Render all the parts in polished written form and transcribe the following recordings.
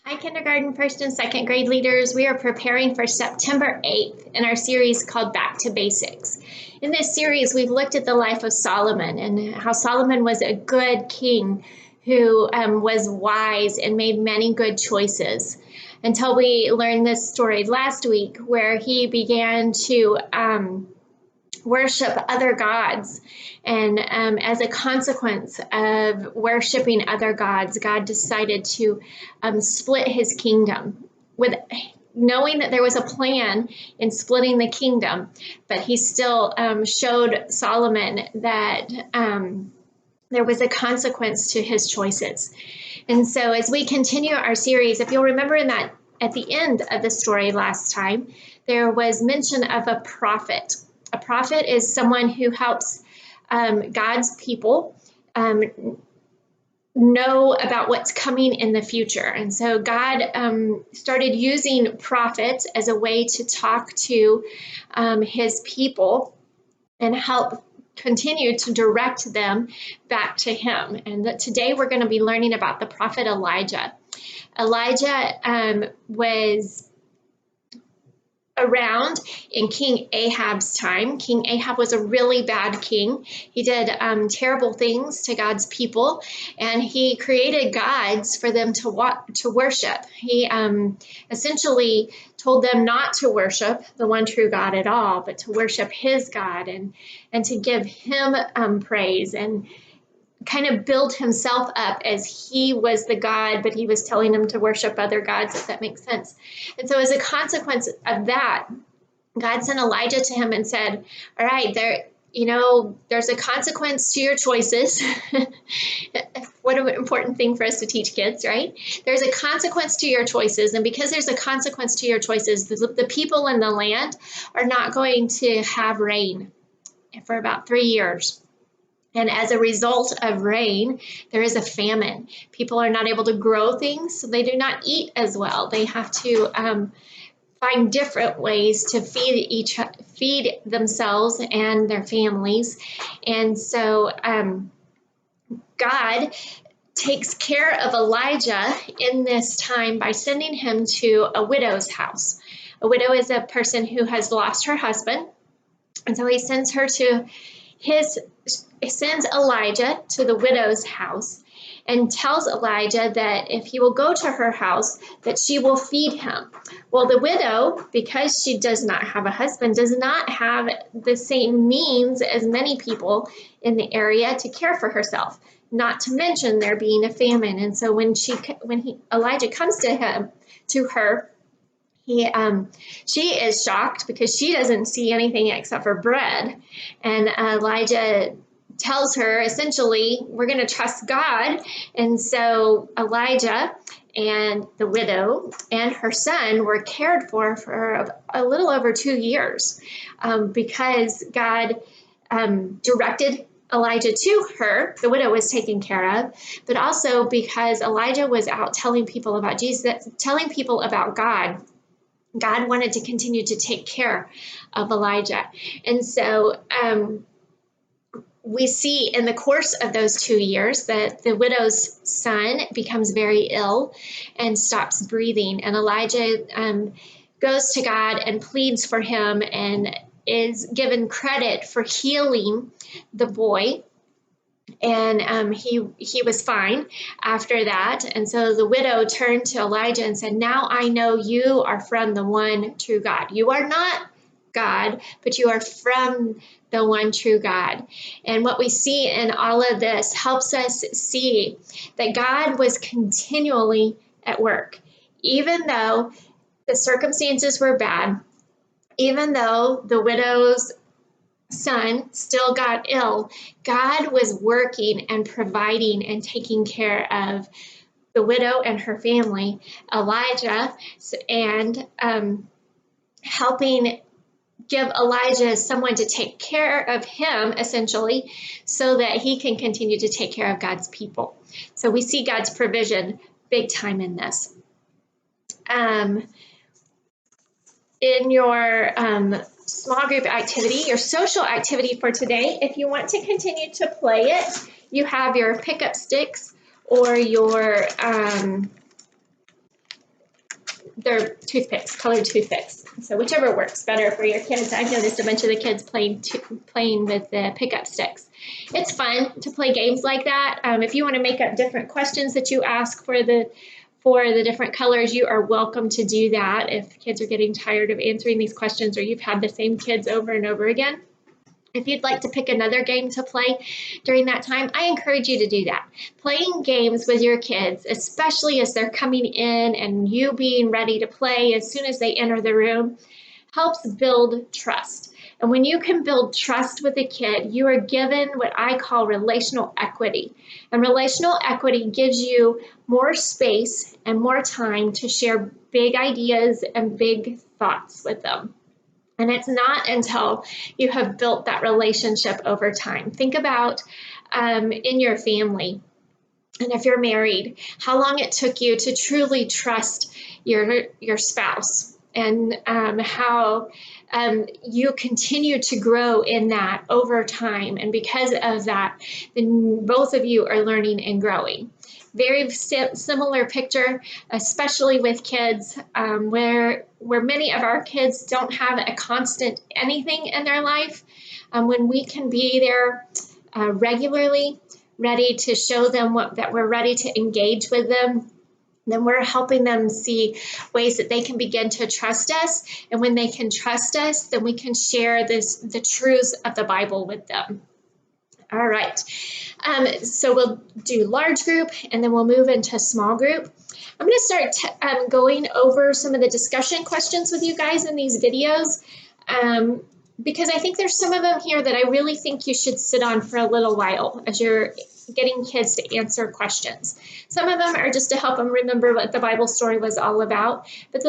Hi, kindergarten, first and second grade leaders. We are preparing for September 8th in our series called Back to Basics. In this series, we've looked at the life of Solomon and how Solomon was a good king who was wise and made many good choices until we learned this story last week where he began to worship other gods. And as a consequence of worshiping other gods, God decided to split his kingdom with knowing that there was a plan in splitting the kingdom, but he still showed Solomon that there was a consequence to his choices. And so as we continue our series, if you'll remember in that at the end of the story last time, there was mention of a prophet. A prophet is someone who helps God's people know about what's coming in the future. And so God started using prophets as a way to talk to his people and help continue to direct them back to him. And today we're going to be learning about the prophet Elijah. Elijah was around in King Ahab's time. King Ahab was a really bad king. He did terrible things to God's people, and he created gods for them to worship. He essentially told them not to worship the one true God at all, but to worship his God and to give him praise and kind of build himself up as he was the God, but he was telling them to worship other gods, if that makes sense. And so as a consequence of that, God sent Elijah to him and said, all right, there's a consequence to your choices. What an important thing for us to teach kids, right? There's a consequence to your choices. And because there's a consequence to your choices, the people in the land are not going to have rain for about 3 years. And as a result of rain, there is a famine. People are not able to grow things, so they do not eat as well. They have to find different ways to feed themselves and their families. And so God takes care of Elijah in this time by sending him to a widow's house. A widow is a person who has lost her husband, and so he sends Elijah to the widow's house and tells Elijah that if he will go to her house, that she will feed him. Well, the widow, because she does not have a husband, does not have the same means as many people in the area to care for herself, not to mention there being a famine. And so when Elijah comes to her, she is shocked because she doesn't see anything except for bread. And Elijah tells her, essentially, we're going to trust God. And so Elijah and the widow and her son were cared for a little over 2 years because God directed Elijah to her. The widow was taken care of, but also because Elijah was out telling people about Jesus, telling people about God. God wanted to continue to take care of Elijah. And so we see in the course of those 2 years that the widow's son becomes very ill and stops breathing. And Elijah goes to God and pleads for him and is given credit for healing the boy. And he was fine after that. And so the widow turned to Elijah and said, now I know you are from the one true God. You are not God, but you are from the one true God. And what we see in all of this helps us see that God was continually at work. Even though the circumstances were bad, even though the widow's son still got ill, God was working and providing and taking care of the widow and her family, Elijah, and helping give Elijah someone to take care of him, essentially, so that he can continue to take care of God's people. So we see God's provision big time in this. In your small group activity, your social activity for today, if you want to continue to play it, you have your pickup sticks or your they're toothpicks, colored toothpicks. So whichever works better for your kids. I've noticed a bunch of the kids playing with the pickup sticks. It's fun to play games like that. If you want to make up different questions that you ask for the different colors, you are welcome to do that if kids are getting tired of answering these questions or you've had the same kids over and over again. If you'd like to pick another game to play during that time, I encourage you to do that. Playing games with your kids, especially as they're coming in and you being ready to play as soon as they enter the room, helps build trust. And when you can build trust with a kid, you are given what I call relational equity. And relational equity gives you more space and more time to share big ideas and big thoughts with them. And it's not until you have built that relationship over time. Think about in your family, and if you're married, how long it took you to truly trust your spouse, and how you continue to grow in that over time. And because of that, then both of you are learning and growing. Very similar picture, especially with kids, where many of our kids don't have a constant anything in their life. When we can be there regularly, ready to show them that we're ready to engage with them, then we're helping them see ways that they can begin to trust us. And when they can trust us, then we can share the truths of the Bible with them. All right, so we'll do large group and then we'll move into small group. I'm going to start going over some of the discussion questions with you guys in these videos, because I think there's some of them here that I really think you should sit on for a little while as you're getting kids to answer questions. Some of them are just to help them remember what the Bible story was all about, but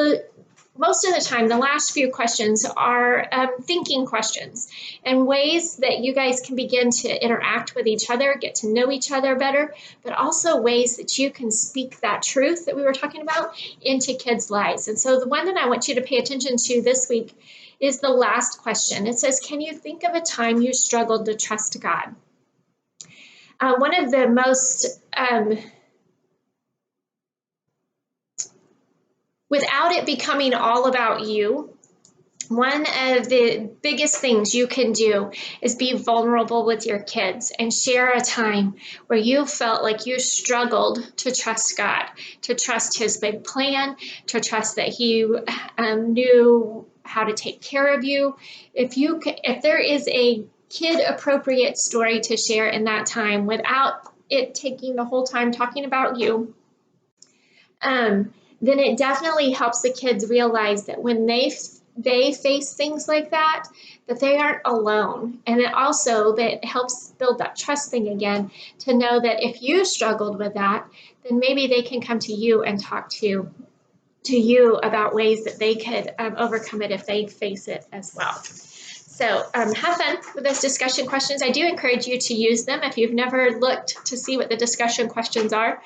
most of the time, the last few questions are thinking questions and ways that you guys can begin to interact with each other, get to know each other better, but also ways that you can speak that truth that we were talking about into kids' lives. And so the one that I want you to pay attention to this week is the last question. It says, can you think of a time you struggled to trust God? One of the most without it becoming all about you, one of the biggest things you can do is be vulnerable with your kids and share a time where you felt like you struggled to trust God, to trust His big plan, to trust that He knew how to take care of you. If there is a kid-appropriate story to share in that time without it taking the whole time talking about you, then it definitely helps the kids realize that when they face things like that they aren't alone. And it also that helps build that trust thing again, to know that if you struggled with that, then maybe they can come to you and talk to you about ways that they could overcome it if they face it as well. So have fun with those discussion questions. I do encourage you to use them if you've never looked to see what the discussion questions are.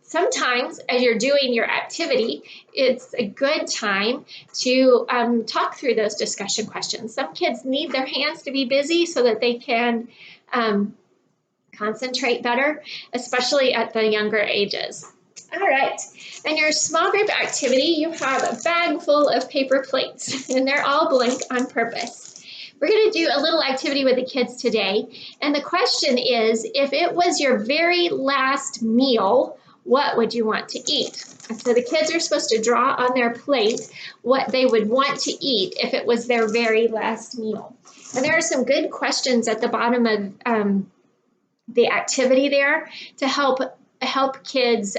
Sometimes as you're doing your activity, it's a good time to talk through those discussion questions. Some kids need their hands to be busy so that they can concentrate better, especially at the younger ages. All right, in your small group activity, you have a bag full of paper plates, and they're all blank on purpose. We're going to do a little activity with the kids today, and the question is, if it was your very last meal, what would you want to eat? And so the kids are supposed to draw on their plate what they would want to eat if it was their very last meal. And there are some good questions at the bottom of the activity there to help kids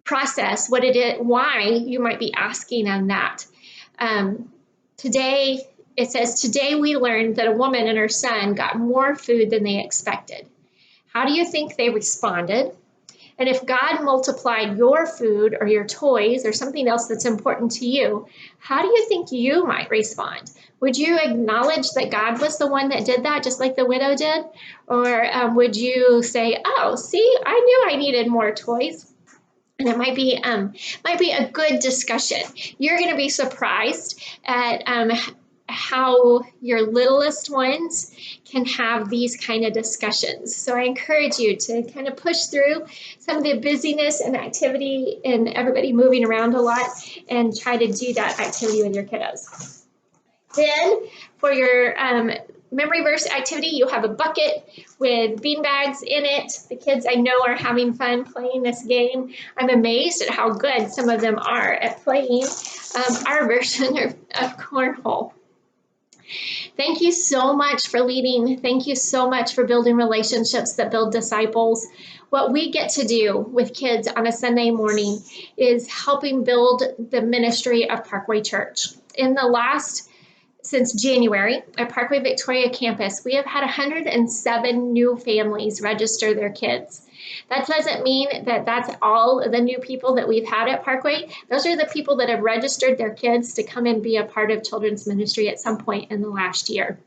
process what it is, why you might be asking them that. Today, it says, today we learned that a woman and her son got more food than they expected. How do you think they responded? And if God multiplied your food or your toys or something else that's important to you, how do you think you might respond? Would you acknowledge that God was the one that did that, just like the widow did? Or would you say, oh, see, I knew I needed more toys? And it might be a good discussion. You're going to be surprised at how your littlest ones can have these kind of discussions. So I encourage you to kind of push through some of the busyness and activity and everybody moving around a lot and try to do that activity with your kiddos. Then for your memory verse activity, you have a bucket with bean bags in it. The kids I know are having fun playing this game. I'm amazed at how good some of them are at playing our version of cornhole. Thank you so much for leading. Thank you so much for building relationships that build disciples. What we get to do with kids on a Sunday morning is helping build the ministry of Parkway Church. Since January at Parkway Victoria campus, we have had 107 new families register their kids. That doesn't mean that that's all the new people that we've had at Parkway. Those are the people that have registered their kids to come and be a part of children's ministry at some point in the last year.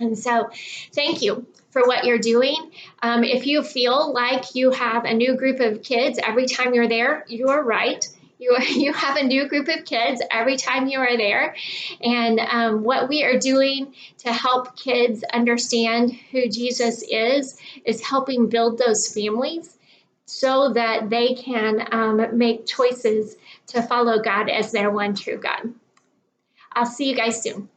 And so thank you for what you're doing. If you feel like you have a new group of kids every time you're there, you're right. You have a new group of kids every time you are there. And what we are doing to help kids understand who Jesus is helping build those families so that they can make choices to follow God as their one true God. I'll see you guys soon.